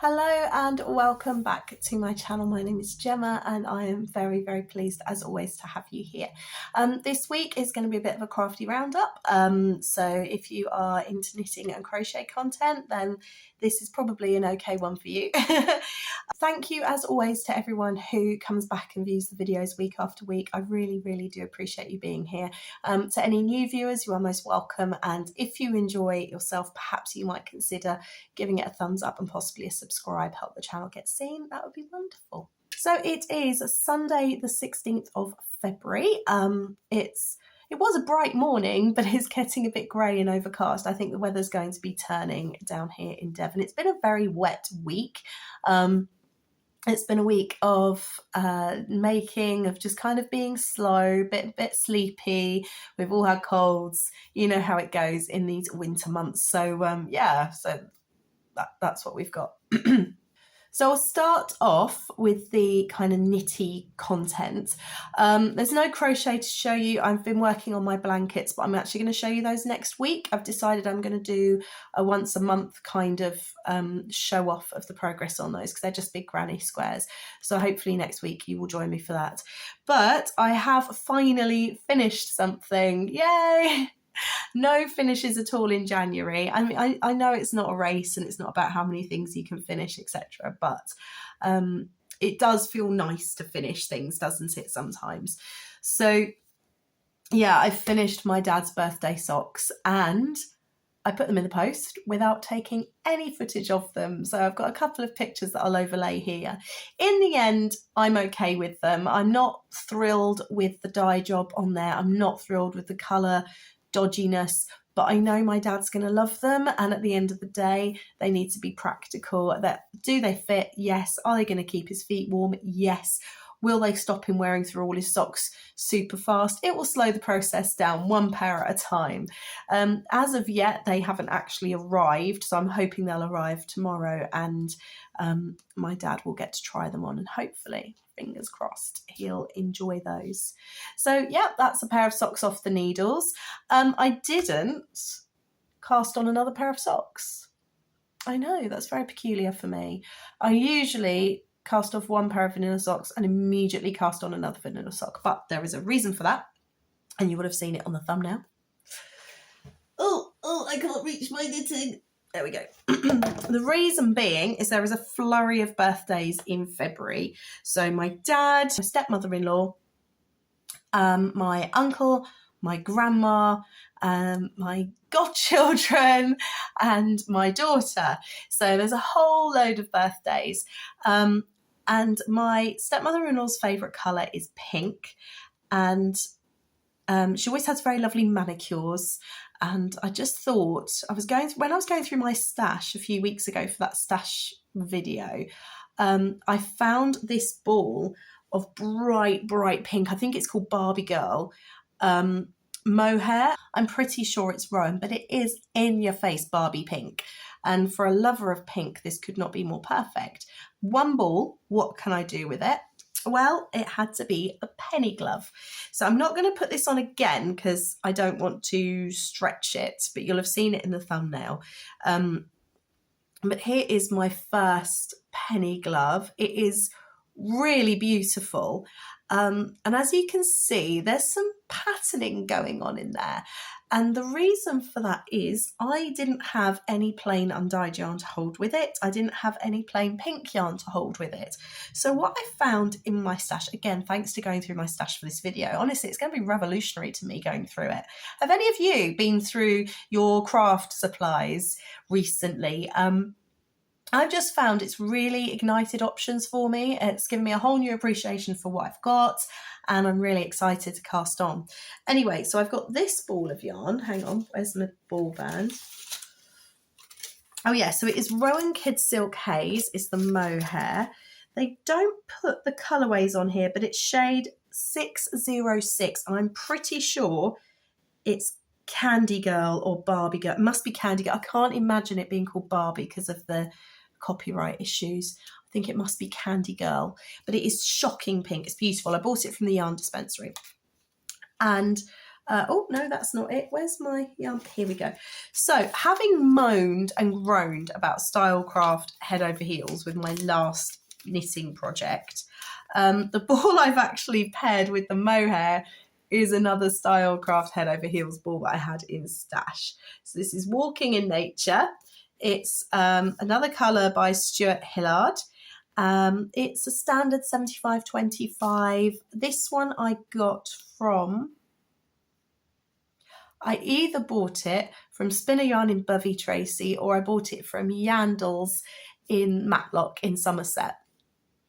Hello and welcome back to my channel. My name is Gemma and I am very, very pleased as always to have you here. This week is going to be a bit of a crafty roundup. So if you are into knitting and crochet content, then this is probably an okay one for you. Thank you as always to everyone who comes back and views the videos week after week. I really, really do appreciate you being here. To any new viewers, you are most welcome. And if you enjoy it yourself, perhaps you might consider giving it a thumbs up and possibly a subscribe, help the channel get seen. That would be wonderful. So it is Sunday the 16th of February. It was a bright morning, but it's getting a bit grey and overcast. I think the weather's going to be turning down here in Devon. It's been a very wet week. It's been a week of making, of just kind of being slow, bit sleepy. We've all had colds. You know how it goes in these winter months. So yeah, so that's what we've got. So I'll start off with the kind of knitty content. There's no crochet to show you. I've been working on my blankets, but I'm actually going to show you those next week. I've decided I'm going to do a once a month kind of show off of the progress on those because they're just big granny squares. So hopefully next week you will join me for that. But I have finally finished something. Yay! No finishes at all in January. I mean, I know it's not a race and it's not about how many things you can finish, etc. But it does feel nice to finish things, doesn't it, sometimes? So yeah, I finished my dad's birthday socks and I put them in the post without taking any footage of them. So I've got a couple of pictures that I'll overlay here. In the end, I'm okay with them. I'm not thrilled with the dye job on there. I'm not thrilled with the colour dodginess, but I know my dad's going to love them, and at the end of the day they need to be practical. Do they fit? Yes. Are they going to keep his feet warm? Yes. Will they stop him wearing through all his socks super fast? It will slow the process down one pair at a time. As of yet, they haven't actually arrived, so I'm hoping they'll arrive tomorrow and my dad will get to try them on and hopefully, fingers crossed, he'll enjoy those. So yeah, that's a pair of socks off the needles. I didn't cast on another pair of socks. I know, that's very peculiar for me. I usually cast off one pair of vanilla socks and immediately cast on another vanilla sock, but there is a reason for that, and you would have seen it on the thumbnail. Oh, I can't reach my knitting. There we go. The reason being is there is a flurry of birthdays in February. So my dad, my stepmother-in-law, my uncle, my grandma, my godchildren, and my daughter. So there's a whole load of birthdays. And my stepmother-in-law's favourite colour is pink. And she always has very lovely manicures. And I just thought, when I was going through my stash a few weeks ago for that stash video, I found this ball of bright pink. I think it's called Barbie Girl mohair. I'm pretty sure it's Rowan, but it is in your face Barbie pink. And for a lover of pink, this could not be more perfect. One ball, what can I do with it? Well, it had to be a penny glove. So I'm not going to put this on again because I don't want to stretch it, but you'll have seen it in the thumbnail. But here is my first penny glove. It is really beautiful. And as you can see, there's some patterning going on in there. And the reason for that is I didn't have any plain undyed yarn to hold with it. I didn't have any plain pink yarn to hold with it. So what I found in my stash, again, thanks to going through my stash for this video, honestly, it's going to be revolutionary to me going through it. Have any of you been through your craft supplies recently? I've just found it's really ignited options for me. It's given me a whole new appreciation for what I've got, and I'm really excited to cast on. Anyway, so I've got this ball of yarn. Hang on, where's my ball band? Oh yeah, so it is Rowan Kid Silk Haze, is the mohair. They don't put the colourways on here, but it's shade 606, and I'm pretty sure it's Candy Girl or Barbie Girl. It must be Candy Girl. I can't imagine it being called Barbie because of the copyright issues. I think it must be Candy Girl, but it is shocking pink. It's beautiful. I bought it from the yarn dispensary. And Oh, no, that's not it. Where's my yarn? Here we go. So having moaned and groaned about Stylecraft head over heels with my last knitting project, the ball I've actually paired with the mohair is another Stylecraft head over heels ball that I had in stash. So this is Walking in Nature. It's another colour by Stuart Hillard. It's a standard 75-25. This one I got from... I either bought it from Spinner Yarn in Bovey Tracy or I bought it from Yandles in Matlock in Somerset.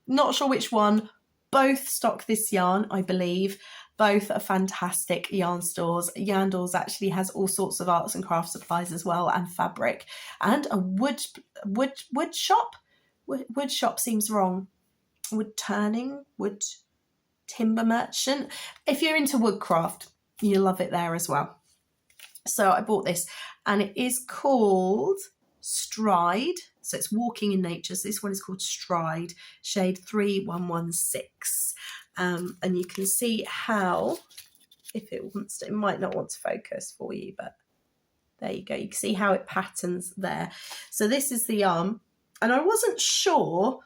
Not sure which one. Both stock this yarn, I believe. Both are fantastic yarn stores. Yandles actually has all sorts of arts and craft supplies as well, and fabric, and a wood shop. Wood shop seems wrong. Wood turning, wood timber merchant. If you're into woodcraft, you'll love it there as well. So I bought this, and it is called Stride. So it's Walking in Nature. So this one is called Stride, shade 3116. And you can see how, if it wants to, it might not want to focus for you, but there you go. You can see how it patterns there. So this is the yarn, and I wasn't sure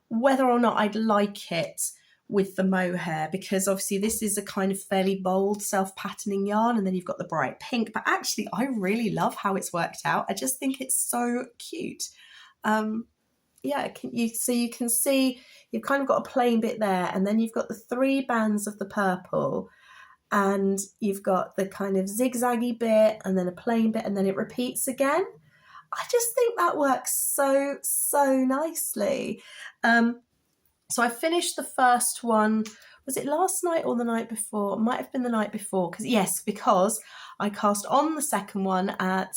whether or not I'd like it with the mohair, because obviously this is a kind of fairly bold self-patterning yarn, and then you've got the bright pink, but actually I really love how it's worked out. I just think it's so cute. Yeah, so you can see you've kind of got a plain bit there, and then you've got the 3 bands of the purple, and you've got the kind of zigzaggy bit, and then a plain bit, and then it repeats again. I just think that works so nicely. So I finished the first one, was it last night or the night before? It might have been the night before, because I cast on the second one at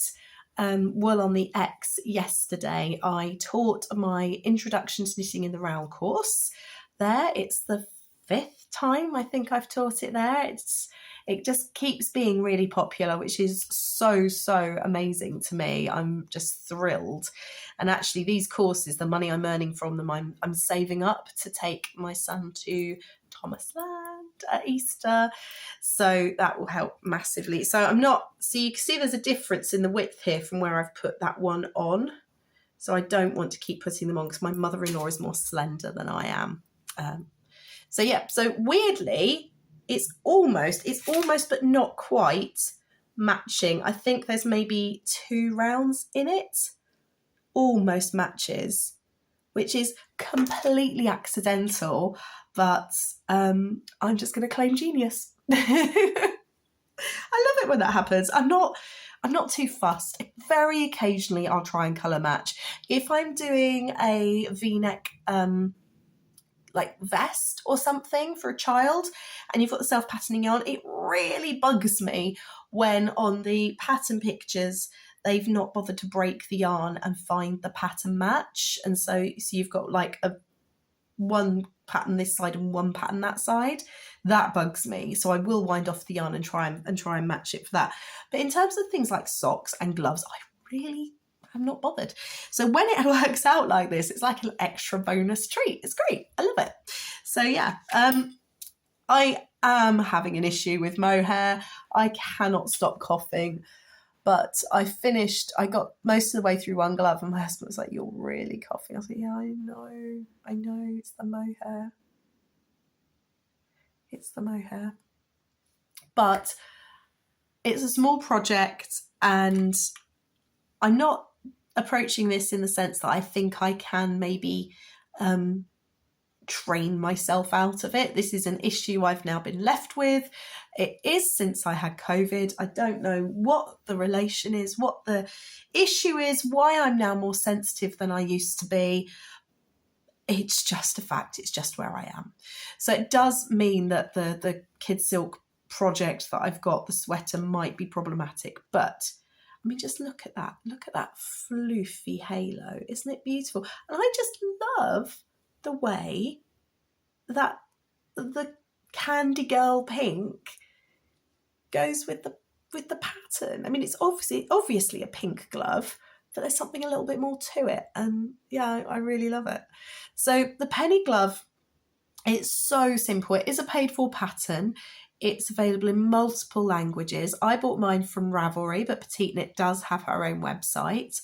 Wool on the X yesterday. I taught my Introduction to Knitting in the Round course there. It's the 5th time I think I've taught it there. It just keeps being really popular, which is so amazing to me. I'm just thrilled. And actually these courses, the money I'm earning from them, I'm saving up to take my son to Thomas Land at Easter. So that will help massively. So you can see there's a difference in the width here from where I've put that one on. So I don't want to keep putting them on because my mother-in-law is more slender than I am. So yeah, so weirdly, it's almost but not quite matching. I think there's maybe 2 rounds in it. Almost matches, which is completely accidental, but I'm just going to claim genius. I love it when that happens. I'm not too fussed. Very occasionally I'll try and colour match. If I'm doing a V-neck like vest or something for a child and you've got the self-patterning yarn, it really bugs me when on the pattern pictures they've not bothered to break the yarn and find the pattern match, and so you've got like one pattern this side and one pattern that side. That bugs me, so I will wind off the yarn and try and match it for that. But in terms of things like socks and gloves, I'm not bothered. So when it works out like this, it's like an extra bonus treat. It's great. I love it. So yeah, I am having an issue with mohair. I cannot stop coughing, but I got most of the way through one glove and my husband was like, "You're really coughing." I was like, "Yeah, I know, it's the mohair. It's the mohair." But it's a small project and I'm not approaching this in the sense that I think I can maybe train myself out of it. This is an issue I've now been left with. It is since I had COVID. I don't know what the relation is, what the issue is, why I'm now more sensitive than I used to be. It's just a fact. It's just where I am. So it does mean that the Kid Silk project that I've got, the sweater, might be problematic, but I mean, just look at that. Look at that floofy halo. Isn't it beautiful? And I just love the way that the Candy Girl pink goes with the pattern. I mean, it's obviously a pink glove, but there's something a little bit more to it. And yeah, I really love it. So the penny glove, it's so simple. It is a paid for pattern. It's available in multiple languages. I bought mine from Ravelry, but Petite Knit does have her own website.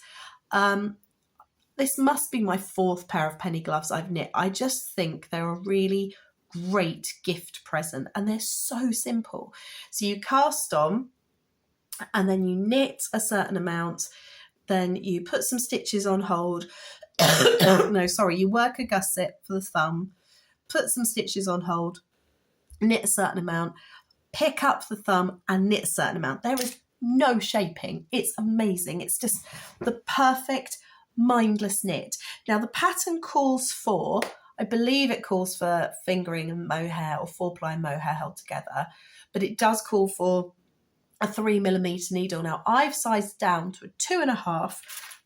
This must be my 4th pair of penny gloves I've knit. I just think they're a really great gift present, and they're so simple. So you cast on and then you knit a certain amount, then you put some stitches on hold. You work a gusset for the thumb, put some stitches on hold, knit a certain amount, pick up the thumb and knit a certain amount. There is no shaping. It's amazing. It's just the perfect mindless knit. Now the pattern calls for, I believe it calls for fingering and mohair, or 4-ply and mohair held together, but it does call for a 3mm needle. Now I've sized down to a 2.5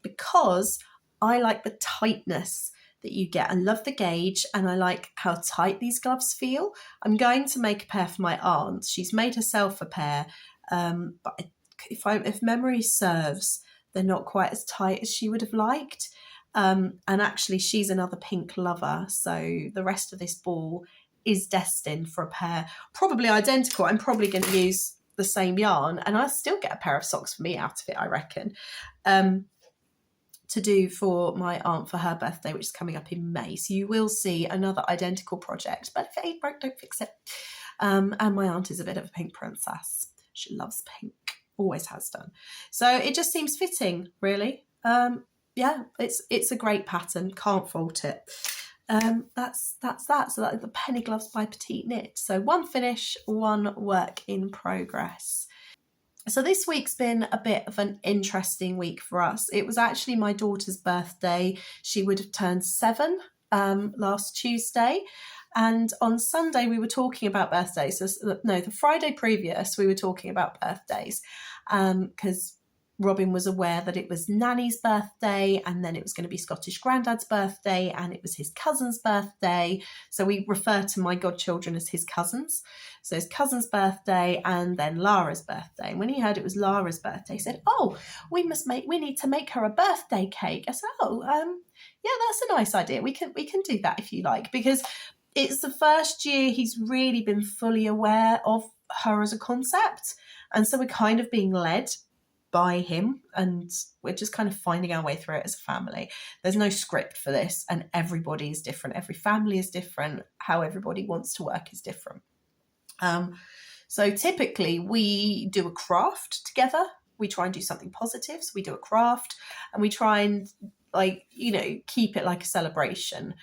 because I like the tightness that you get. I love the gauge and I like how tight these gloves feel. I'm going to make a pair for my aunt. She's made herself a pair, but if memory serves, they're not quite as tight as she would have liked. And actually she's another pink lover, so the rest of this ball is destined for a pair probably identical. I'm probably going to use the same yarn, and I'll still get a pair of socks for me out of it, I reckon, to do for my aunt for her birthday, which is coming up in May. So you will see another identical project, but if it ain't broke, don't fix it. And my aunt is a bit of a pink princess. She loves pink, always has done. So it just seems fitting, really. Yeah, it's a great pattern, can't fault it. That's that. So that's the penny gloves by Petite Knit. So 1 finish, 1 work in progress. So this week's been a bit of an interesting week for us. It was actually my daughter's birthday. She would have turned 7 last Tuesday. And on Sunday, we were talking about birthdays. The Friday previous, we were talking about birthdays because Robin was aware that it was Nanny's birthday, and then it was going to be Scottish Grandad's birthday, and it was his cousin's birthday. So we refer to my godchildren as his cousins. So his cousin's birthday and then Lara's birthday. And when he heard it was Lara's birthday, he said, "Oh, we need to make her a birthday cake." I said, yeah, that's a nice idea. We can do that if you like, because it's the first year he's really been fully aware of her as a concept. And so we're kind of being led by him, and we're just kind of finding our way through it as a family. There's no script for this, and everybody is different. Every family is different. How everybody wants to work is different. So typically we do a craft together. We try and do something positive. So we do a craft and we try and keep it like a celebration.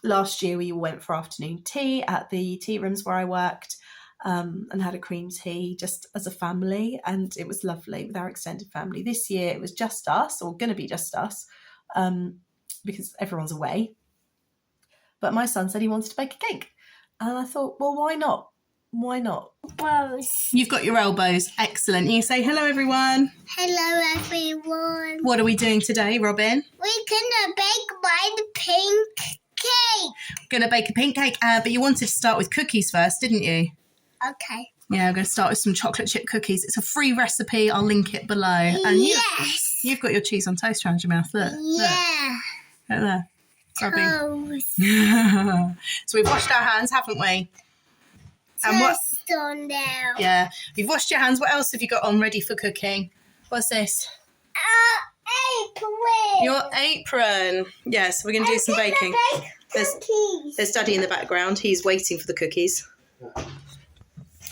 Last year we went for afternoon tea at the tea rooms where I worked. And had a cream tea just as a family, and it was lovely with our extended family. This year it was just us, or going to be just us, because everyone's away. But my son said he wanted to bake a cake, and I thought, well, why not? Why not? Both. You've got your elbows. Excellent. You say hello, everyone. Hello, everyone. What are we doing today, Robin? We're gonna bake my pink cake. Going to bake a pink cake, but you wanted to start with cookies first, didn't you? Okay. Yeah, I'm going to start with some chocolate chip cookies. It's a free recipe. I'll link it below. And you've got your cheese on toast around your mouth. Look. Yeah. Look there. Toast. So we've washed our hands, haven't we? And Toast on there. Yeah. You've washed your hands. What else have you got on ready for cooking? What's this? Apron. Your apron. Yeah, so we're going to do some baking. There's Daddy in the background. He's waiting for the cookies.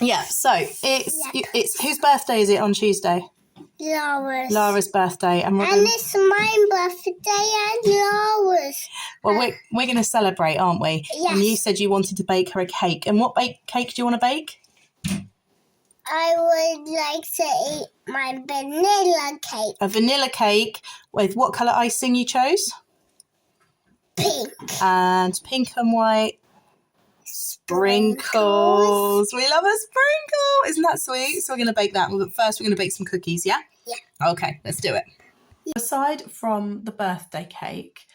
Yeah, so it's whose birthday is it on Tuesday? Lara's birthday, and it's my birthday and Lara's. Well, we're going to celebrate, aren't we? Yes. And you said you wanted to bake her a cake. And what cake do you want to bake? I would like to eat my vanilla cake. A vanilla cake with what colour icing you chose? Pink. And pink and white. Sprinkles. We love a sprinkle. Isn't that sweet? So we're going to bake that. But first we're going to bake some cookies, yeah? Yeah. Okay, let's do it. Aside from the birthday cake,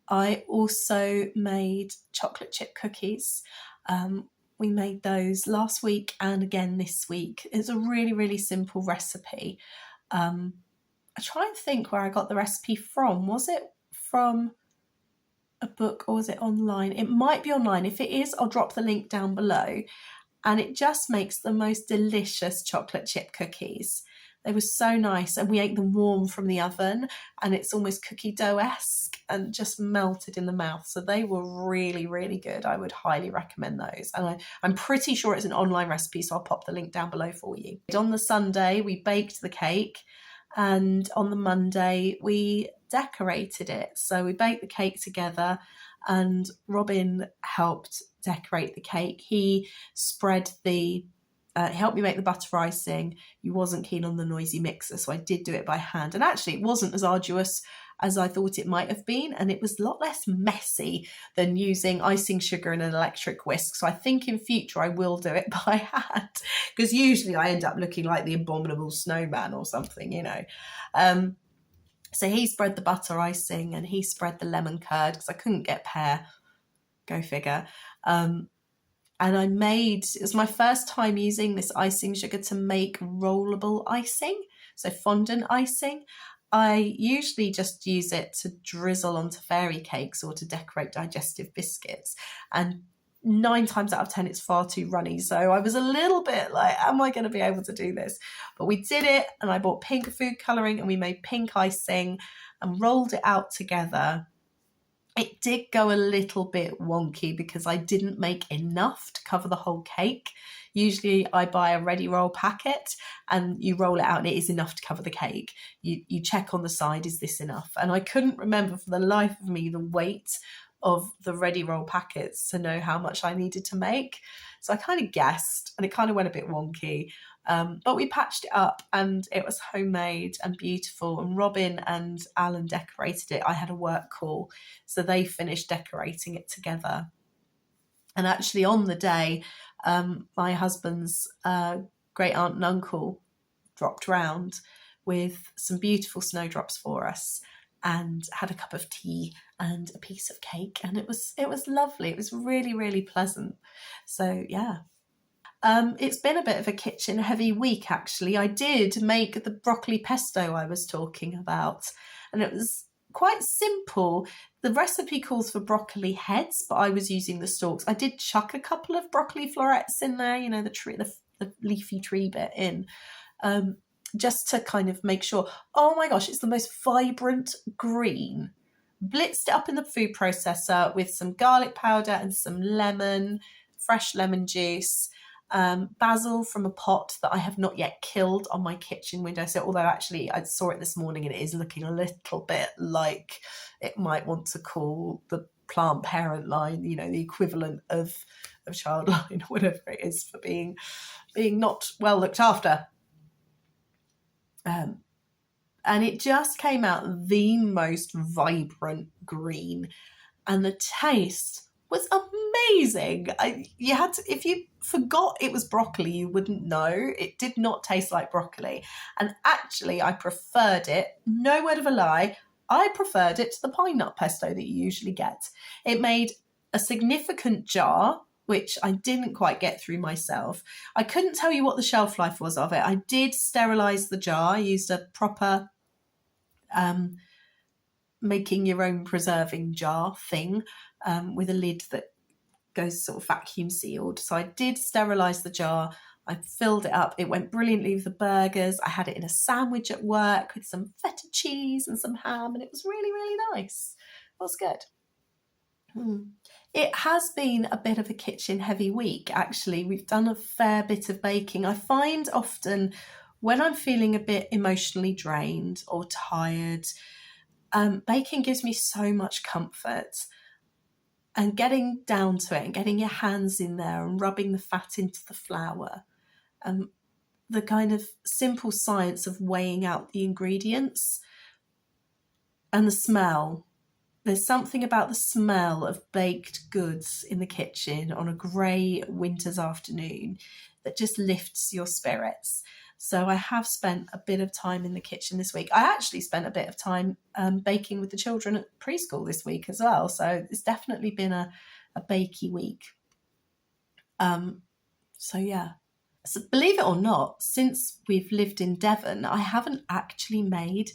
I also made chocolate chip cookies. We made those last week and again this week. It's a really, really simple recipe. I try and think where I got the recipe from. Was it from a book or was it online? It might be online. If it is, I'll drop the link down below. and it just makes the most delicious chocolate chip cookies. They were so nice, and we ate them warm from the oven, and it's almost cookie dough-esque and just melted in the mouth. So they were really, really good. I would highly recommend those. And I'm pretty sure it's an online recipe, so I'll pop the link down below for you. On the Sunday, we baked the cake, and on the Monday, we decorated it. So we baked the cake together, and Robin helped decorate the cake. He spread the helped me make the butter icing. He wasn't keen on the noisy mixer, so I did do it by hand. And actually, it wasn't as arduous as I thought it might have been, and it was a lot less messy than using icing sugar and an electric whisk. So I think in future I will do it by hand, because usually I end up looking like the abominable snowman or something, you know. So he spread the butter icing and he spread the lemon curd, because I couldn't get pear. Go figure. And it was my first time using this icing sugar to make rollable icing, so fondant icing. I usually just use it to drizzle onto fairy cakes or to decorate digestive biscuits. And 9 times out of 10, it's far too runny. So I was a little bit like, am I going to be able to do this? But we did it, and I bought pink food colouring and we made pink icing and rolled it out together. It did go a little bit wonky because I didn't make enough to cover the whole cake. Usually I buy a ready roll packet and you roll it out and it is enough to cover the cake. You check on the side, is this enough? And I couldn't remember for the life of me the weight of the ready roll packets to know how much I needed to make. So I kind of guessed, and it kind of went a bit wonky. But we patched it up and it was homemade and beautiful, and Robin and Alan decorated it. I had a work call, so they finished decorating it together. And actually on the day, my husband's great aunt and uncle dropped round with some beautiful snowdrops for us and had a cup of tea and a piece of cake, and it was lovely. It was really, really pleasant. So yeah. It's been a bit of a kitchen heavy week, actually. I did make the broccoli pesto I was talking about, and it was quite simple. The recipe calls for broccoli heads, but I was using the stalks. I did chuck a couple of broccoli florets in there, you know, the leafy tree bit in, just to kind of make sure. Oh my gosh, it's the most vibrant green. Blitzed it up in the food processor with some garlic powder and some lemon, fresh lemon juice. Basil from a pot that I have not yet killed on my kitchen windowsill, although actually I saw it this morning and it is looking a little bit like it might want to call the plant parent line, you know, the equivalent of child line, whatever it is, for being not well looked after. And it just came out the most vibrant green, and the taste was amazing. If you forgot it was broccoli, you wouldn't know. It did not taste like broccoli. And actually, I preferred it, no word of a lie, I preferred it to the pine nut pesto that you usually get. It made a significant jar, which I didn't quite get through myself. I couldn't tell you what the shelf life was of it. I did sterilise the jar. I used a proper making your own preserving jar thing with a lid that goes sort of vacuum sealed. So I did sterilise the jar. I filled it up. It went brilliantly with the burgers. I had it in a sandwich at work with some feta cheese and some ham, and it was really, really nice. It was good. It has been a bit of a kitchen heavy week, actually. We've done a fair bit of baking. I find often when I'm feeling a bit emotionally drained or tired, baking gives me so much comfort. And getting down to it and getting your hands in there and rubbing the fat into the flour, the kind of simple science of weighing out the ingredients and the smell. There's something about the smell of baked goods in the kitchen on a grey winter's afternoon that just lifts your spirits. So I have spent a bit of time in the kitchen this week. I actually spent a bit of time baking with the children at preschool this week as well. So it's definitely been a bakey week. So yeah. So believe it or not, since we've lived in Devon, I haven't actually made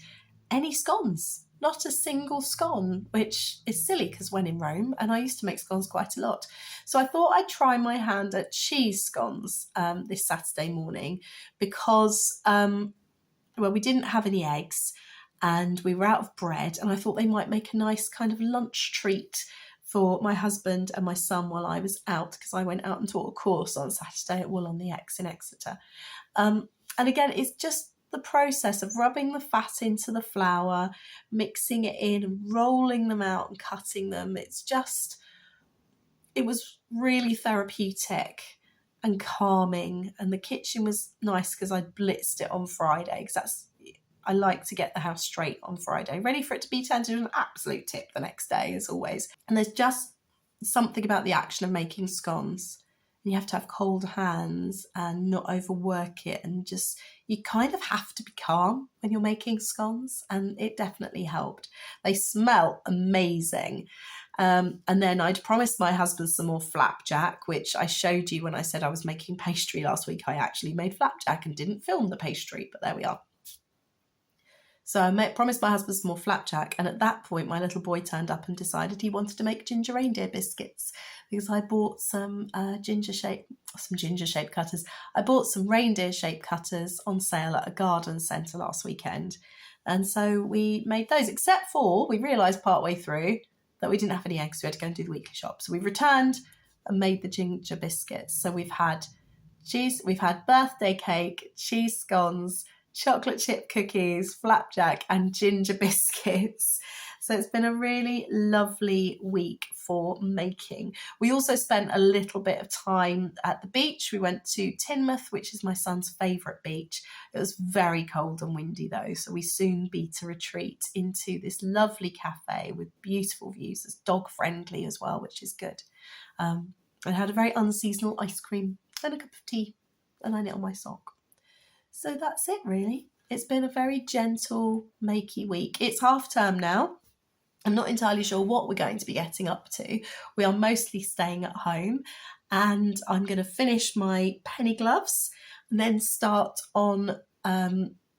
any scones. not a single scone, which is silly because when in Rome, and I used to make scones quite a lot. So I thought I'd try my hand at cheese scones this Saturday morning because, well, we didn't have any eggs and we were out of bread, and I thought they might make a nice kind of lunch treat for my husband and my son while I was out, because I went out and taught a course on Saturday at Wool on the X in Exeter. And again, it's just the process of rubbing the fat into the flour, mixing it in and rolling them out and cutting them. It was really therapeutic and calming. And the kitchen was nice because I blitzed it on Friday, because I like to get the house straight on Friday, ready for it to be turned into an absolute tip the next day, as always. And there's just something about the action of making scones. And you have to have cold hands and not overwork it, and just, you kind of have to be calm when you're making scones, and it definitely helped. They smell amazing. And then I'd promised my husband some more flapjack, which I showed you when I said I was making pastry last week. I actually made flapjack and didn't film the pastry, but there we are. So I promised my husband some more flapjack, and at that point my little boy turned up and decided he wanted to make ginger reindeer biscuits, because I bought some ginger shaped cutters. I bought some reindeer shaped cutters on sale at a garden centre last weekend, and so we made those, except for we realised partway through that we didn't have any eggs, so we had to go and do the weekly shop. So we returned and made the ginger biscuits. So we've had birthday cake, cheese scones, chocolate chip cookies, flapjack, and ginger biscuits. So it's been a really lovely week for making. We also spent a little bit of time at the beach. We went to Teignmouth, which is my son's favourite beach. It was very cold and windy though, so we soon beat a retreat into this lovely cafe with beautiful views. It's dog friendly as well, which is good. I had a very unseasonal ice cream and a cup of tea, and I knit on my sock. So that's it, really. It's been a very gentle, makey week. It's half term now. I'm not entirely sure what we're going to be getting up to. We are mostly staying at home, and I'm going to finish my penny gloves and then start on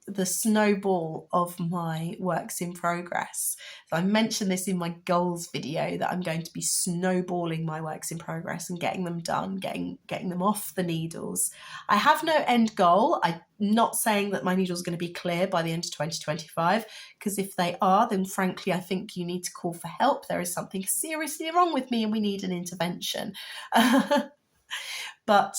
the snowball of my works in progress. So I mentioned this in my goals video, that I'm going to be snowballing my works in progress and getting them done, getting them off the needles. I have no end goal. I'm not saying that my needles are going to be clear by the end of 2025, because if they are, then frankly, I think you need to call for help. There is something seriously wrong with me and we need an intervention. But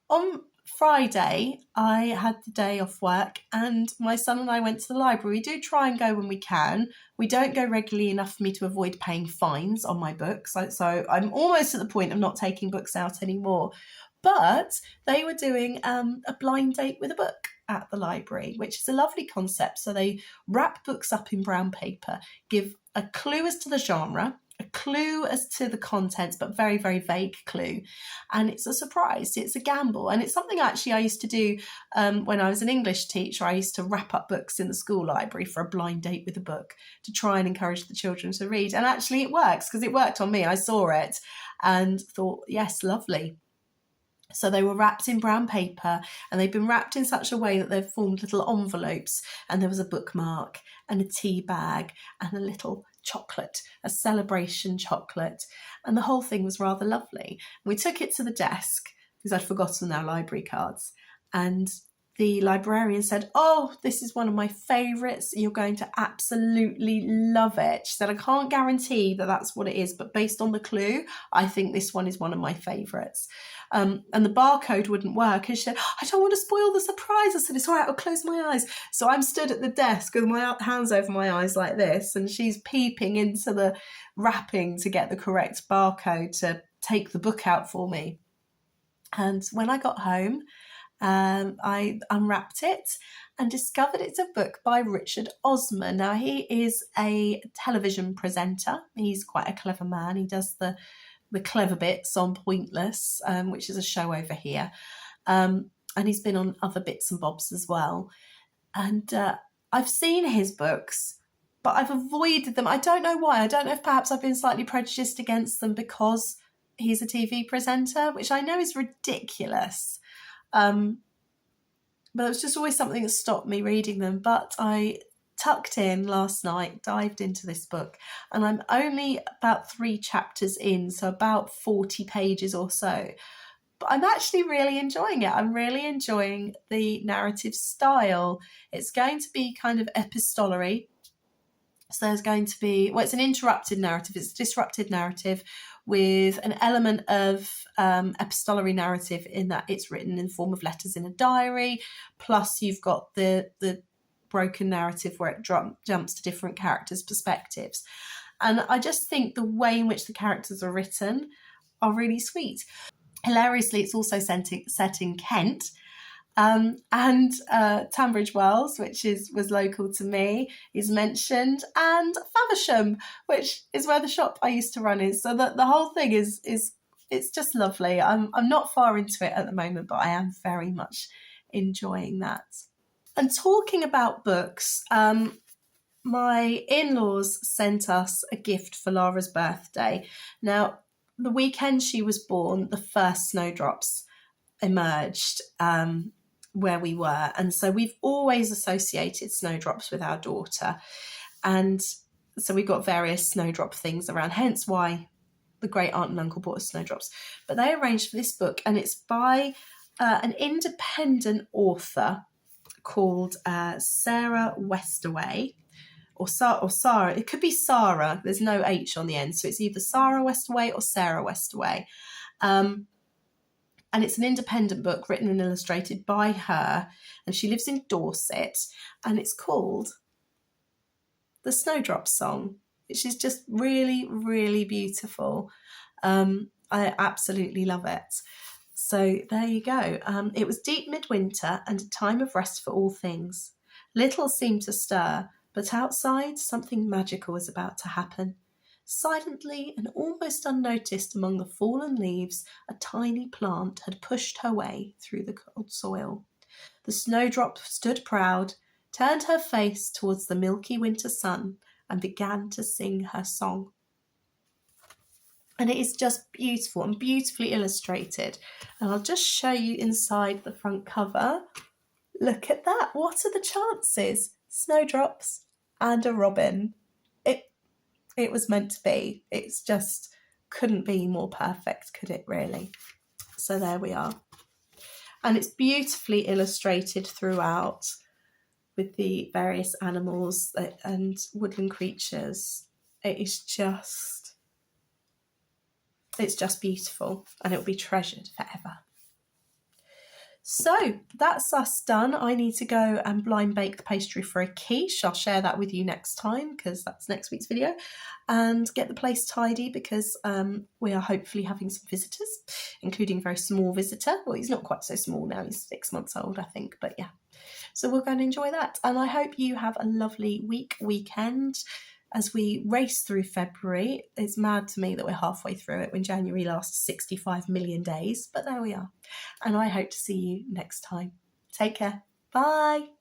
on Friday, I had the day off work and my son and I went to the library. We do try and go when we can. We don't go regularly enough for me to avoid paying fines on my books. So I'm almost at the point of not taking books out anymore. But they were doing a blind date with a book at the library, which is a lovely concept. So they wrap books up in brown paper, give a clue as to the genre, a clue as to the contents, but very, very vague clue. And it's a surprise. It's a gamble. And it's something actually I used to do when I was an English teacher. I used to wrap up books in the school library for a blind date with a book to try and encourage the children to read. And actually it works, because it worked on me. I saw it and thought, yes, lovely. So they were wrapped in brown paper, and they've been wrapped in such a way that they've formed little envelopes, and there was a bookmark and a tea bag and a little chocolate, a celebration chocolate, and the whole thing was rather lovely. We took it to the desk because I'd forgotten our library cards, and the librarian said, "Oh, this is one of my favourites. You're going to absolutely love it." She said, "I can't guarantee that that's what it is, but based on the clue, I think this one is one of my favourites." And the barcode wouldn't work. And she said, "I don't want to spoil the surprise." I said, "It's all right, I'll close my eyes." So I'm stood at the desk with my hands over my eyes like this, and she's peeping into the wrapping to get the correct barcode to take the book out for me. And when I got home, I unwrapped it and discovered it's a book by Richard Osman. Now, he is a television presenter. He's quite a clever man. He does the clever bits on Pointless, which is a show over here. And he's been on other bits and bobs as well. And I've seen his books, but I've avoided them. I don't know why. I don't know if perhaps I've been slightly prejudiced against them because he's a TV presenter, which I know is ridiculous. But it was just always something that stopped me reading them. But I tucked in last night, dived into this book, and I'm only about 3 chapters in, so about 40 pages or so. But I'm actually really enjoying it. I'm really enjoying the narrative style. It's going to be kind of epistolary. So there's going to be, well, it's an interrupted narrative. It's a disrupted narrative with an element of epistolary narrative in that it's written in the form of letters in a diary. Plus you've got the broken narrative where it jumps to different characters' perspectives. And I just think the way in which the characters are written are really sweet. Hilariously, it's also set in Kent. And Tunbridge Wells, which was local to me, is mentioned, and Faversham, which is where the shop I used to run is. So the whole thing is it's just lovely. I'm not far into it at the moment, but I am very much enjoying that. And talking about books, my in-laws sent us a gift for Lara's birthday. Now, the weekend she was born, the first snowdrops emerged where we were. And so we've always associated snowdrops with our daughter. And so we got various snowdrop things around, hence why the great aunt and uncle bought us snowdrops. But they arranged for this book, and it's by an independent author called Sarah Westaway. Or Sarah, it could be Sarah, there's no H on the end, so it's either Sarah Westaway or Sarah Westaway. And it's an independent book written and illustrated by her, and she lives in Dorset, and it's called The Snowdrop Song, which is just really, really beautiful. I absolutely love it. So there you go. It was deep midwinter and a time of rest for all things. Little seemed to stir, but outside something magical was about to happen. Silently and almost unnoticed among the fallen leaves, a tiny plant had pushed her way through the cold soil. The snowdrop stood proud, turned her face towards the milky winter sun, and began to sing her song. And it is just beautiful and beautifully illustrated. And I'll just show you inside the front cover. Look at that. What are the chances? Snowdrops and a robin. It was meant to be. It's just couldn't be more perfect, could it really? So there we are. And it's beautifully illustrated throughout with the various animals and woodland creatures. It's just beautiful, and it will be treasured forever. So that's us done. I need to go and blind bake the pastry for a quiche. I'll share that with you next time because that's next week's video, and get the place tidy because we are hopefully having some visitors, including a very small visitor. Well, he's not quite so small now. He's 6 months old, I think, but yeah. So we'll go and enjoy that. And I hope you have a lovely weekend as we race through February. It's mad to me that we're halfway through it when January lasts 65 million days, but there we are. And I hope to see you next time. Take care. Bye.